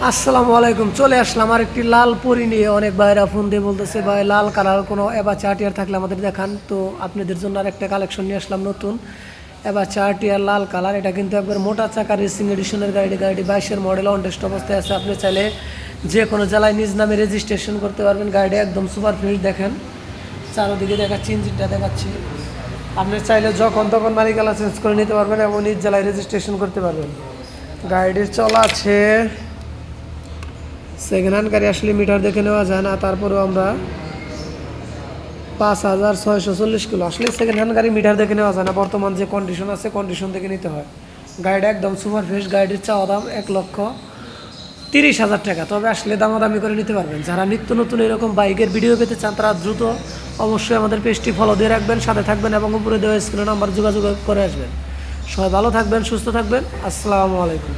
আসসালামু আলাইকুম। চলে আসলাম আরেকটি লাল পরি নিয়ে। অনেক ভাইরা ফোন দিয়ে বলতেছে ভাই লাল কালার কোনো অ্যাপাচি আরটিআর থাকলে আমাদের দেখান। তো আপনাদের জন্য আরেকটা কালেকশন নিয়ে আসলাম নতুন অ্যাপাচি আরটিআর লাল কালার। এটা কিন্তু একবার মোটা চাকা রেসিং এডিশনের গাড়ি। গাড়িটি 22-এর মডেল, অন টেস্ট অবস্থায় আছে। আপনি চাইলে যে কোনো জেলায় নিজ নামে রেজিস্ট্রেশন করতে পারবেন। গাড়িটা একদম সুপার ফ্রেশ। দেখেন চারোদিকে দেখাচ্ছি, ইঞ্জিনটা দেখাচ্ছি। আপনি চাইলে যখন তখন মালিকানা চেঞ্জ করে নিতে পারবেন এবং নিজ জেলায় রেজিস্ট্রেশন করতে পারবেন। গাড়িটির চলা আছে, সেকেন্ড হ্যান্ড গাড়ি আসলে মিটার দেখে নেওয়া যায় না, তারপরেও আমরা 5640 কিলো। আসলে সেকেন্ড হ্যান্ড গাড়ি মিটার দেখে নেওয়া যায় না, বর্তমান যে কন্ডিশন আছে কন্ডিশন দেখে নিতে হয়। গাড়িটা একদম সুপার ফ্রেশ। গাড়িটির চাওয়া দাম 1,30,000 টাকা। তবে আসলে দামাদামি করে নিতে পারবেন। যারা নিত্য নতুন এরকম বাইকের ভিডিও পেতে চান তারা দ্রুত অবশ্যই আমাদের পেজটি ফলো দিয়ে রাখবেন, সাথে থাকবেন এবং উপরে দেওয়া স্ক্রিনে নাম্বার যোগাযোগ করে আসবেন। সবাই ভালো থাকবেন, সুস্থ থাকবেন। আসসালামু আলাইকুম।